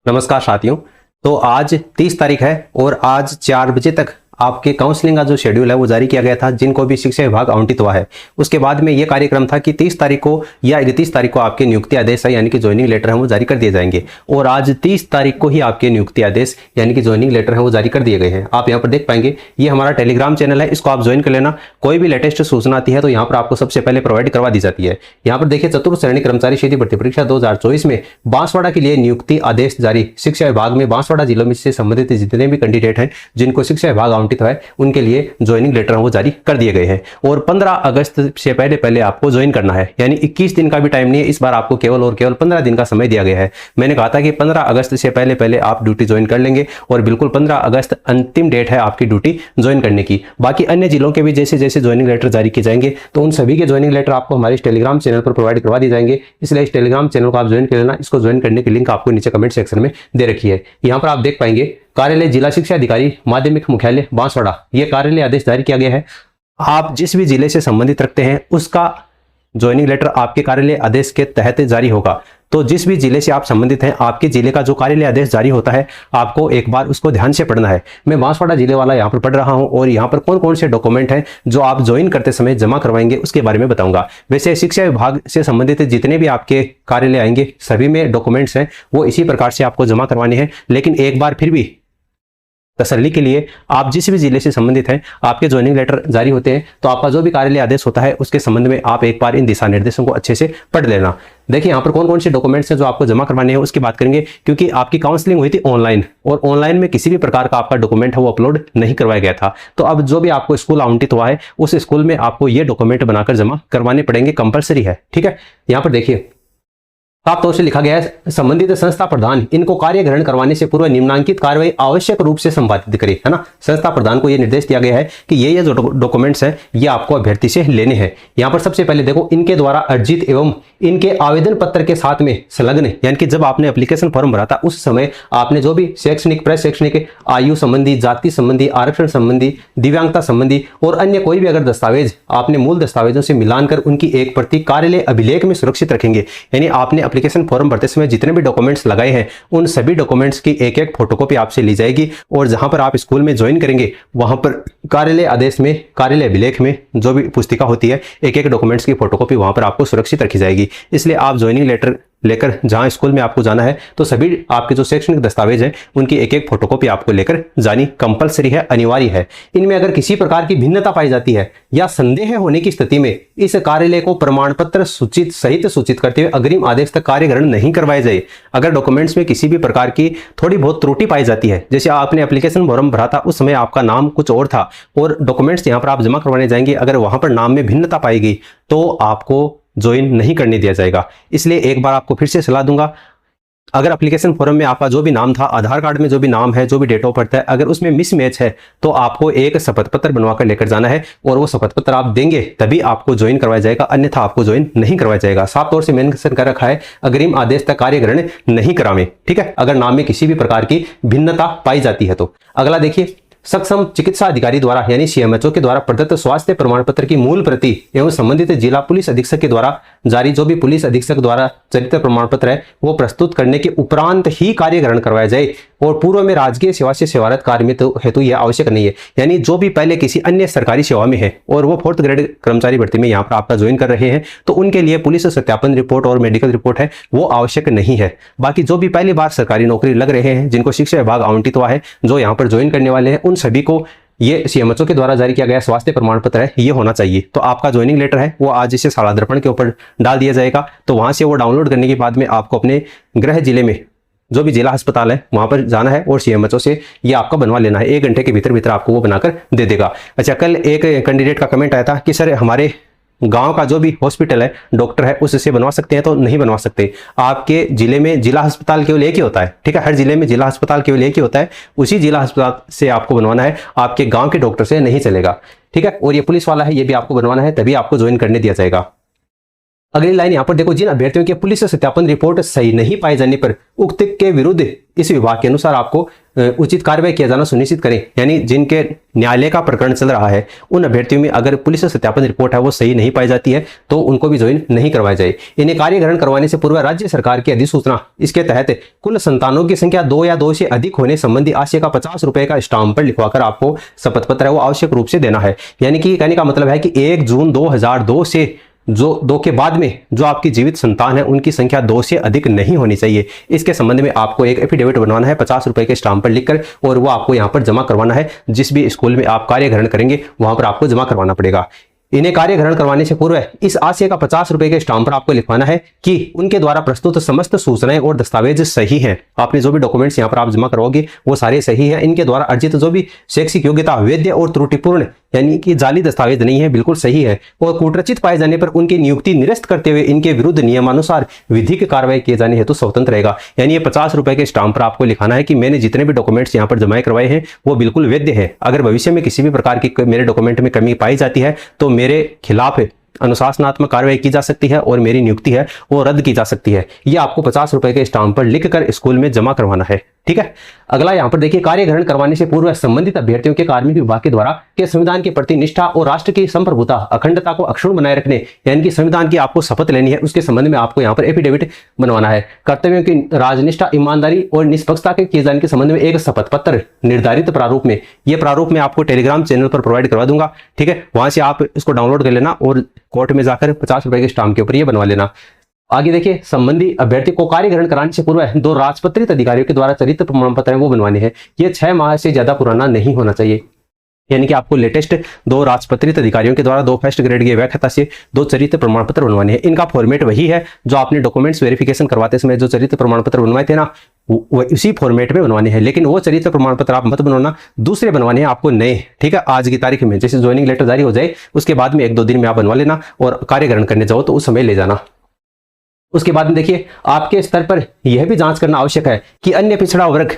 नमस्कार साथियों। तो आज 30 तारीख है और आज 4 बजे तक आपके काउंसलिंग का जो शेड्यूल है वो जारी किया गया था, जिनको भी शिक्षा विभाग आवंटित हुआ है। उसके बाद में ये कार्यक्रम था कि 30 तारीख को या 31 तारीख को आपके नियुक्ति आदेश है यानी कि ज्वाइनिंग लेटर है वो जारी कर दिए जाएंगे। और आज 30 तारीख को ही आपके नियुक्ति आदेश यानी कि ज्वाइनिंग लेटर है वो जारी कर दिए गए हैं। आप यहाँ पर देख पाएंगे, ये हमारा टेलीग्राम चैनल है, इसको आप ज्वाइन कर लेना। कोई भी लेटेस्ट सूचना आती है तो यहाँ पर आपको सबसे पहले प्रोवाइड करवा दी जाती है। यहाँ पर देखिए, चतुर्थ श्रेणी कर्मचारी क्षेत्रीय भर्ती परीक्षा 2024 में बांसवाड़ा के लिए नियुक्ति आदेश जारी। शिक्षा विभाग में बांसवाड़ा जिलों में से संबंधित जितने भी कैंडिडेट हैं जिनको शिक्षा विभाग आवंटित है उनके लिए ज्वाइनिंग लेटर वो जारी कर दिए गए हैं। और 15 अगस्त से पहले आपको ज्वाइन करना है, यानी 21 दिन का भी टाइम नहीं है, इस बार आपको केवल और केवल 15 दिन का समय दिया गया है। मैंने कहा था कि 15 अगस्त से पहले आप ड्यूटी ज्वाइन कर लेंगे और बिल्कुल 15 अगस्त अंतिम डेट है आपकी ड्यूटी ज्वाइन करने की। बाकी अन्य जिलों के भी जैसे जैसे ज्वाइनिंग लेटर जारी किए जाएंगे तो उन सभी के ज्वाइनिंग लेटर आपको हमारे इस टेलीग्राम चैनल पर प्रोवाइड करवा दिए जाएंगे। इसलिए इस टेलीग्राम चैनल को आप ज्वाइन कर लेना। इसको ज्वाइन करने की लिंक आपको नीचे कमेंट सेक्शन में दे रखी है। यहाँ पर आप देख पाएंगे, कार्यालय जिला शिक्षा अधिकारी माध्यमिक मुख्यालय बांसवाड़ा, ये कार्यालय आदेश जारी किया गया है। आप जिस भी जिले से संबंधित रखते हैं उसका ज्वाइनिंग लेटर आपके कार्यालय आदेश के तहत जारी होगा। तो जिस भी जिले से आप संबंधित हैं, आपके जिले का जो कार्यालय आदेश जारी होता है आपको एक बार उसको ध्यान से पढ़ना है। मैं बांसवाड़ा जिले वाला यहाँ पर पढ़ रहा हूँ और यहाँ पर कौन कौन से डॉक्यूमेंट हैं जो आप ज्वाइन करते समय जमा करवाएंगे उसके बारे में बताऊंगा। वैसे शिक्षा विभाग से संबंधित जितने भी आपके कार्यालय आएंगे सभी में डॉक्यूमेंट्स हैं वो इसी प्रकार से आपको जमा करवाने हैं। लेकिन एक बार फिर भी तसल्ली के लिए, आप जिस भी जिले से संबंधित हैं आपके ज्वाइनिंग लेटर जारी होते हैं तो आपका जो भी कार्यालय आदेश होता है उसके संबंध में आप एक बार इन दिशा निर्देशों को अच्छे से पढ़ लेना। देखिए यहाँ पर कौन कौन से डॉक्यूमेंट्स हैं जो आपको जमा करवाने हैं उसकी बात करेंगे, क्योंकि आपकी काउंसलिंग हुई थी ऑनलाइन और ऑनलाइन में किसी भी प्रकार का आपका डॉक्यूमेंट है वो अपलोड नहीं करवाया गया था। तो अब जो भी आपको स्कूल आवंटित हुआ है उस स्कूल में आपको ये डॉक्यूमेंट बनाकर जमा करवाने पड़ेंगे, कंपलसरी है। ठीक है, यहाँ पर देखिए साफ तौर से लिखा गया है, संबंधित संस्था प्रधान इनको कार्य ग्रहण करवाने से पूर्व निम्नांकित कार्रवाई आवश्यक रूप से संपादित करे, है ना। संस्था प्रधान को यह निर्देश दिया गया है कि ये जो डॉक्यूमेंट्स हैं ये आपको अभ्यर्थी से लेने हैं। यहाँ पर सबसे पहले देखो, इनके द्वारा अर्जित एवं इनके आवेदन पत्र के साथ में संलग्न, यानी कि जब आपने एप्लीकेशन फॉर्म भरा था उस समय आपने जो भी शैक्षणिक, प्रशैक्षणिक, आयु संबंधी, जाति संबंधी, आरक्षण संबंधी, दिव्यांगता संबंधी और अन्य कोई भी अगर दस्तावेज आपने मूल दस्तावेजों से मिलानकर उनकी एक प्रति कार्यालय अभिलेख में सुरक्षित रखेंगे। यानी आपने एप्लीकेशन फॉर्म भरते समय जितने भी डॉक्यूमेंट्स लगाए हैं उन सभी डॉक्यूमेंट्स की एक एक फोटोकॉपी आपसे ली जाएगी और जहां पर आप स्कूल में ज्वाइन करेंगे वहां पर कार्यालय आदेश में, कार्यालय अभिलेख में जो भी पुस्तिका होती है एक एक डॉक्यूमेंट्स की फोटोकॉपी वहां पर आपको सुरक्षित रखी जाएगी। इसलिए आप ज्वाइनिंग लेटर लेकर जहां स्कूल में आपको जाना है तो सभी आपके जो शैक्षणिक दस्तावेज हैं उनकी एक एक फोटोकॉपी आपको लेकर जानी कंपलसरी है, अनिवार्य है। इनमें अगर किसी प्रकार की भिन्नता पाई जाती है या संदेह होने की स्थिति में इस कार्यालय को प्रमाण पत्र सूचित सहित सूचित करते हुए अग्रिम आदेश तक कार्य ग्रहण नहीं करवाए जाए। अगर डॉक्यूमेंट्स में किसी भी प्रकार की थोड़ी बहुत त्रुटि पाई जाती है, जैसे आपने एप्लीकेशन फॉर्म भरा था उस समय आपका नाम कुछ और था और डॉक्यूमेंट्स यहाँ पर आप जमा करवाने जाएंगे, अगर वहां पर नाम में भिन्नता पाई गई तो आपको ज्वाइन नहीं करने दिया जाएगा। इसलिए एक बार आपको फिर से सलाह दूंगा, अगर एप्लीकेशन फॉर्म में आपका जो भी नाम था, आधार कार्ड में जो भी नाम है, जो भी डेट ऑफ बर्थ है, अगर उसमें मिसमैच है तो आपको एक शपथ पत्र बनवाकर लेकर जाना है और वो शपथ पत्र आप देंगे तभी आपको ज्वाइन करवाया जाएगा, अन्यथा आपको ज्वाइन नहीं करवाया जाएगा। साफ तौर से मेंशन कर रखा है, अग्रिम आदेश तक कार्य ग्रहण नहीं करावे। ठीक है, अगर नाम में किसी भी प्रकार की भिन्नता पाई जाती है तो। अगला देखिए, सक्षम चिकित्सा अधिकारी द्वारा यानी सीएमएचओ के द्वारा प्रदत्त स्वास्थ्य प्रमाण पत्र की मूल प्रति एवं संबंधित जिला पुलिस अधीक्षक के द्वारा जारी जो भी पुलिस अधीक्षक द्वारा चरित्र प्रमाण पत्र है वो प्रस्तुत करने के उपरांत ही कार्य ग्रहण करवाया जाए और पूर्व में राजकीय सेवा से सेवारत कार्य में हेतु यह आवश्यक नहीं है। यानी जो भी पहले किसी अन्य सरकारी सेवा में है और वो 4th ग्रेड कर्मचारी भर्ती में यहाँ पर आपका ज्वाइन कर रहे हैं तो उनके लिए पुलिस सत्यापन रिपोर्ट और मेडिकल रिपोर्ट है वो आवश्यक नहीं है। बाकी जो भी पहली बार सरकारी नौकरी लग रहे हैं, जिनको शिक्षा विभाग आवंटित हुआ है, जो यहाँ पर ज्वाइन करने वाले हैं, उन सभी को ये सीएमएचओ के द्वारा जारी किया गया स्वास्थ्य प्रमाण पत्र है ये होना चाहिए। तो आपका ज्वाइनिंग लेटर है वो आज इसे शाला दर्पण के ऊपर डाल दिया जाएगा। तो वहां से वो डाउनलोड करने के बाद में आपको अपने गृह जिले में जो भी जिला अस्पताल है वहां पर जाना है और सीएमएचओ से ये आपका बनवा लेना है। 1 घंटे के भीतर आपको वो बनाकर दे देगा। अच्छा, कल एक कैंडिडेट का कमेंट आया था कि सर हमारे गांव का जो भी हॉस्पिटल है, डॉक्टर है, उससे बनवा सकते हैं? तो नहीं बनवा सकते। आपके जिले में जिला अस्पताल केवल एक ही होता है। ठीक है, हर जिले में जिला अस्पताल केवल एक ही होता है, उसी जिला अस्पताल से आपको बनवाना है, आपके गांव के डॉक्टर से नहीं चलेगा। ठीक है, और ये पुलिस वाला है ये भी आपको बनवाना है तभी आपको ज्वाइन करने दिया जाएगा। अगली लाइन यहाँ पर देखो, जिन अभ्यर्थियों के पुलिस सत्यापन रिपोर्ट सही नहीं पाए जाने पर उक्त के विरुद्ध इस विभाग के अनुसार आपको उचित कार्रवाई किया जाना सुनिश्चित करें। यानी जिनके न्यायालय का प्रकरण चल रहा है उन अभ्यर्थियों में अगर पुलिस सत्यापन रिपोर्ट है वो सही नहीं पाई जाती है तो उनको भी ज्वाइन नहीं करवाया जाए। इन्हें कार्य ग्रहण करवाने से पूर्व राज्य सरकार की अधिसूचना इसके तहत कुल संतानों की संख्या 2 या 2 से अधिक होने संबंधी आशय का 50 रुपए का स्टाम्प पर लिखवाकर आपको शपथ पत्र है वो आवश्यक रूप से देना है। यानी कि कहने का मतलब है कि 1 जून 2002 से जो 2 के बाद में जो आपकी जीवित संतान है उनकी संख्या 2 से अधिक नहीं होनी चाहिए। इसके संबंध में आपको एक एफिडेविट बनवाना है 50 रुपए के स्टाम्प पर लिखकर, और वो आपको यहाँ पर जमा करवाना है। जिस भी स्कूल में आप कार्य ग्रहण करेंगे वहां पर आपको जमा करवाना पड़ेगा। इन्हें कार्य ग्रहण करवाने से पूर्व इस आशय का 50 रुपए के स्टाम्प पर आपको लिखवाना है कि उनके द्वारा प्रस्तुत समस्त सूचनाएं और दस्तावेज सही हैं। आपने जो भी डॉक्यूमेंट्स यहाँ पर आप जमा करवाओगे वो सारे सही हैं। इनके द्वारा अर्जित जो भी शैक्षिक योग्यता वैध और त्रुटिपूर्ण यानी कि जाली दस्तावेज नहीं है, बिल्कुल सही है। और कूटरचित पाए जाने पर उनकी नियुक्ति निरस्त करते हुए इनके विरुद्ध नियमानुसार विधिक कार्रवाई किए जाने हेतु स्वतंत्र रहेगा। यानी ये 50 रुपए के स्टाम्प पर आपको लिखाना है कि मैंने जितने भी डॉक्यूमेंट्स यहाँ पर जमा करवाए हैं वो बिल्कुल वैध है। अगर भविष्य में किसी भी प्रकार की मेरे डॉक्यूमेंट में कमी पाई जाती है तो मेरे खिलाफ अनुशासनात्मक कार्रवाई की जा सकती है और मेरी नियुक्ति है वो रद्द की जा सकती है। ये आपको 50 रुपए के स्टाम्प पर लिखकर स्कूल में जमा करवाना है। ठीक है। अगला यहाँ पर देखिए, कार्य ग्रहण करवाने से पूर्व संबंधित अभ्यर्थियों के कार्मिक विभाग के द्वारा के संविधान के प्रति निष्ठा और राष्ट्र की संप्रभुता अखंडता को अक्षुण्ण बनाए रखने यानी कि संविधान की आपको शपथ लेनी है। उसके संबंध में आपको यहाँ पर एफिडेविट बनवाना है। कर्तव्यों की राजनिष्ठा, ईमानदारी और निष्पक्षता के किए जाने के संबंध में एक शपथ पत्र निर्धारित प्रारूप में, ये प्रारूप में आपको टेलीग्राम चैनल पर प्रोवाइड करवा दूंगा। ठीक है, वहां से आप इसको डाउनलोड कर लेना और कोर्ट में जाकर 50 रुपए के स्टाम्प के ऊपर ये बनवा लेना। आगे देखिए, संबंधी अभ्यर्थी को कार्य ग्रहण कराने से पूर्व 2 राजपत्रित अधिकारियों के द्वारा चरित्र प्रमाण पत्र है वो बनवाने हैं। ये 6 माह से ज्यादा पुराना नहीं होना चाहिए। यानी कि आपको लेटेस्ट 2 राजपत्रित अधिकारियों के द्वारा 2 फर्स्ट ग्रेड की व्याख्याता से 2 चरित्र प्रमाण पत्र बनवाने हैं। इनका फॉर्मेट वही है जो आपने डॉक्यूमेंट्स वेरिफिकेशन करवाते समय जो चरित्र प्रमाण पत्र बनवाए थे ना, वो उसी फॉर्मेट में बनवाने हैं। लेकिन वो चरित्र प्रमाण पत्र आप मत बनवाना, दूसरे बनवाने हैं आपको नए। ठीक है, आज की तारीख में जैसे ज्वाइनिंग लेटर जारी हो जाए उसके बाद में 1-2 दिन में आप बनवा लेना और कार्य ग्रहण करने जाओ तो उस समय ले जाना। उसके बाद में देखिए, आपके स्तर पर यह भी जांच करना आवश्यक है कि अन्य पिछड़ा वर्ग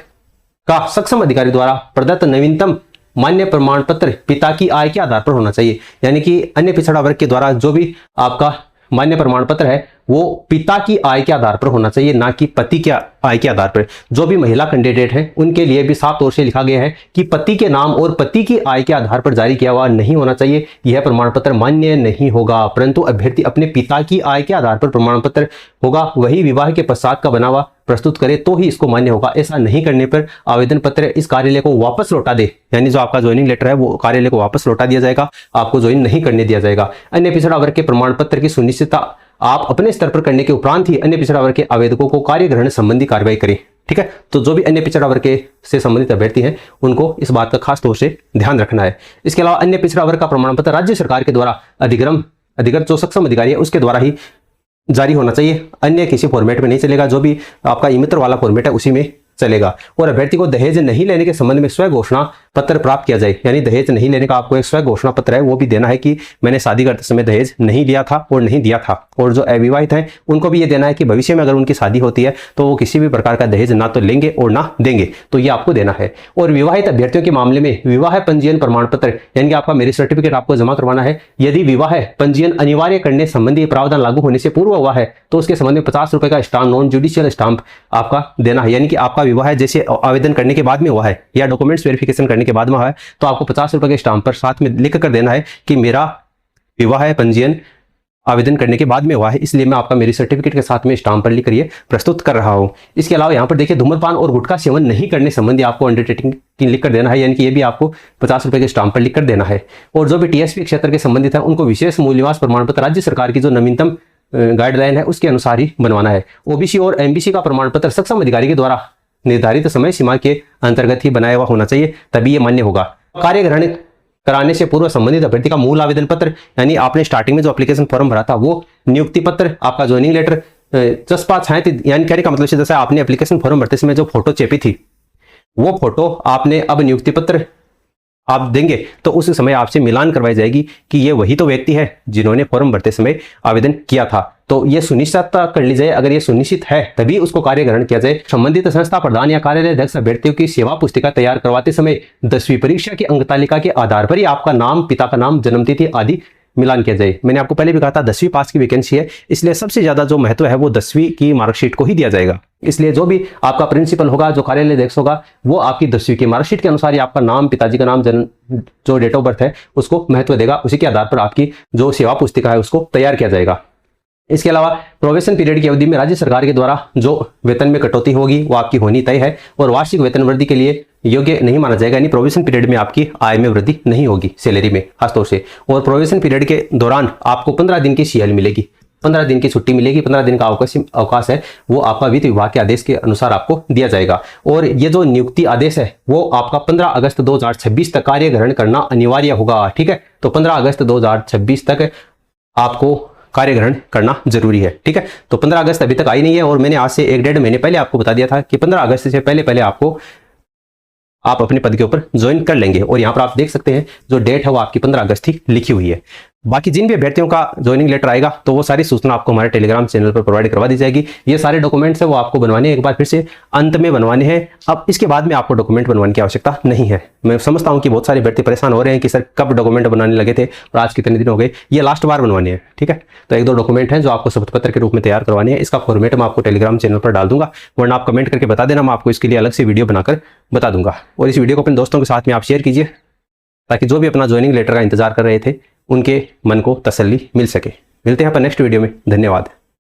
का सक्षम अधिकारी द्वारा प्रदत्त नवीनतम मान्य प्रमाण पत्र पिता की आय के आधार पर होना चाहिए। यानी कि अन्य पिछड़ा वर्ग के द्वारा जो भी आपका मान्य प्रमाण पत्र है वो पिता की आय के आधार पर होना चाहिए, ना कि पति के आय के आधार पर। जो भी महिला कैंडिडेट हैं उनके लिए भी साफ तौर से लिखा गया है कि पति के नाम और पति की आय के आधार पर जारी किया हुआ नहीं होना चाहिए। यह प्रमाण पत्र मान्य नहीं होगा, परंतु अभ्यर्थी अपने पिता की आय के आधार पर प्रमाण पत्र होगा वही विवाह के पश्चात का बना हुआ प्रस्तुत करे तो ही इसको मान्य होगा। ऐसा नहीं करने पर आवेदन पत्र इस कार्यालय को वापस लौटा दे, यानी जो आपका ज्वाइनिंग लेटर है वो कार्यालय को वापस लौटा दिया जाएगा, आपको ज्वाइन नहीं करने दिया जाएगा। अन्य पिछड़ा वर्ग के प्रमाण पत्र की सुनिश्चितता आप अपने स्तर पर करने के उपरांत ही अन्य पिछड़ा वर्ग के आवेदकों को कार्य ग्रहण संबंधी कार्रवाई करें। ठीक है, तो जो भी अन्य पिछड़ा वर्ग के से संबंधित अभ्यर्थी हैं उनको इस बात का खास तौर से ध्यान रखना है। इसके अलावा अन्य पिछड़ा वर्ग का प्रमाण पत्र राज्य सरकार के द्वारा अधिकृत जो सक्षम अधिकारी है उसके द्वारा ही जारी होना चाहिए, अन्य किसी फॉर्मेट में नहीं चलेगा। जो भी आपका ई मित्र वाला फॉर्मेट है उसी में चलेगा। और अभ्यर्थी को दहेज नहीं लेने के संबंध में स्व घोषणा पत्र प्राप्त किया जाए, यानी दहेज नहीं लेने का आपको एक स्व घोषणा पत्र है वो भी देना है कि मैंने शादी करते समय दहेज नहीं लिया था और नहीं दिया था। और जो अविवाहित हैं उनको भी ये देना है कि भविष्य में अगर उनकी शादी होती है तो वो किसी भी प्रकार का दहेज ना तो लेंगे और ना देंगे, तो ये आपको देना है। और विवाहित अभ्यर्थियों के मामले में विवाह पंजीयन प्रमाण पत्र यानी कि आपका मैरिज सर्टिफिकेट आपको जमा करवाना है। यदि विवाह पंजीयन अनिवार्य करने संबंधी प्रावधान लागू होने से पूर्व हुआ है तो उसके संबंध में 50 रुपए का स्टाम्प, नॉन जुडिशियल स्टाम्प आपका देना है। यानी कि आपका विवाह जैसे आवेदन करने के बाद में हुआ है या डॉक्यूमेंट्स वेरिफिकेशन करने के बाद में हुआ है तो आपको 50 रुपए के स्टाम्प पर साथ में लिख कर देना है कि मेरा विवाह पंजीयन आवेदन करने के बाद में हुआ है, इसलिए मैं आपका मेरी सर्टिफिकेट के साथ में स्टाम्प पर लिख कर प्रस्तुत कर रहा हूं। इसके अलावा यहाँ पर देखिए, धूम्रपान और गुटखा सेवन नहीं करने संबंधी आपको अंडरटेकिंग लिख कर देना है, यानी कि ये भी आपको 50 रुपए के स्टाम्प पर लिख कर देना है। और जो भी टीएसपी क्षेत्र के संबंधित है उनको विशेष मूल्य निवास प्रमाण पत्र राज्य सरकार की जो नवीनतम गाइडलाइन है उसके अनुसार ही बनवाना है। ओबीसी और एमबीसी का प्रमाण पत्र सक्षम अधिकारी के द्वारा निर्धारित समय सीमा के अंतर्गत ही बनाया हुआ होना चाहिए, तभी ये मान्य होगा। कार्य ग्रहण कराने से पूर्व संबंधित अभ्यर्थी का मूल आवेदन पत्र यानी आपने स्टार्टिंग में जो एप्लीकेशन फॉर्म भरा था वो, नियुक्ति पत्र, आपका ज्वाइनिंग लेटर, चस्पा छायांकित, यानी कहने का मतलब जैसे आपने एप्लीकेशन फॉर्म भरते समय जो फोटो चेपी थी वो फोटो आपने अब नियुक्ति पत्र आप देंगे तो उस समय आपसे मिलान करवाई जाएगी कि ये वही तो व्यक्ति है जिन्होंने फॉर्म भरते समय आवेदन किया था। तो ये सुनिश्चित कर ली जाए, अगर ये सुनिश्चित है तभी उसको कार्य ग्रहण किया जाए। संबंधित संस्था प्रधान या कार्यालय अध्यक्ष अभ्यर्थियों की सेवा पुस्तिका तैयार करवाते समय 10वीं परीक्षा की अंक तालिका के आधार पर ही आपका नाम, पिता का नाम, जन्मतिथि आदि मिलान किया जाए। मैंने आपको पहले भी कहा था 10वीं पास की वैकेंसी है, इसलिए सबसे ज्यादा जो महत्व है वो 10वीं की मार्कशीट को ही दिया जाएगा। इसलिए जो भी आपका प्रिंसिपल होगा, जो कार्यालय अध्यक्ष होगा, वो आपकी 10वीं की मार्कशीट के अनुसार ही आपका नाम, पिताजी का नाम, जन्म, जो डेट ऑफ बर्थ है उसको महत्व देगा। उसी के आधार पर आपकी जो सेवा पुस्तिका है उसको तैयार किया जाएगा। इसके अलावा प्रोबेशन पीरियड की अवधि में राज्य सरकार के द्वारा जो वेतन में कटौती होगी वो आपकी होनी तय है, और वार्षिक वेतन वृद्धि के लिए योग्य नहीं माना जाएगा। यानी प्रोबेशन पीरियड में आपकी आय में वृद्धि नहीं होगी, सैलरी में खासतौर से। और प्रोबेशन पीरियड के दौरान आपको 15 दिन की CL मिलेगी, 15 दिन की छुट्टी मिलेगी, 15 दिन का अवकाश है वो आपका वित्त विभाग के आदेश के अनुसार आपको दिया जाएगा। और ये जो नियुक्ति आदेश है वो आपका 15 अगस्त 2026 तक कार्य ग्रहण करना अनिवार्य होगा। ठीक है, तो 15 अगस्त 2026 तक आपको कार्य ग्रहण करना जरूरी है। ठीक है, तो 15 अगस्त अभी तक आई नहीं है, और मैंने आज से 1-1.5 महीने पहले आपको बता दिया था कि 15 अगस्त से पहले आपको आप अपने पद के ऊपर ज्वाइन कर लेंगे। और यहाँ पर आप देख सकते हैं जो डेट है वो आपकी 15 अगस्त ही लिखी हुई है। बाकी जिन भी अभ्यर्थियों का ज्वाइनिंग लेटर आएगा तो वो सारी सूचना आपको हमारे टेलीग्राम चैनल पर प्रोवाइड करवा दी जाएगी। ये सारे डॉक्यूमेंट्स है वो आपको बनवाने हैं, एक बार फिर से अंत में बनवाने हैं। अब इसके बाद में आपको डॉक्यूमेंट बनवाने की आवश्यकता नहीं है। मैं समझता हूँ कि बहुत सारे अभ्यर्थी परेशान हो रहे हैं कि सर कब डॉक्यूमेंट बनाने लगे थे और आज कितने दिन हो गए। ये लास्ट बार बनवाने हैं। ठीक है, तो 1-2 डॉक्यूमेंट हैं जो आपको शपथ पत्र के रूप में तैयार करवाने हैं। इसका फॉर्मेट मैं आपको टेलीग्राम चैनल पर डाल दूंगा, वरना आप कमेंट करके बता देना, मैं आपको इसके लिए अलग से वीडियो बनाकर बता दूंगा। और इस वीडियो को अपने दोस्तों के साथ में आप शेयर कीजिए, ताकि जो भी अपना ज्वाइनिंग लेटर का इंतजार कर रहे थे उनके मन को तसल्ली मिल सके। मिलते हैं अपन नेक्स्ट वीडियो में। धन्यवाद।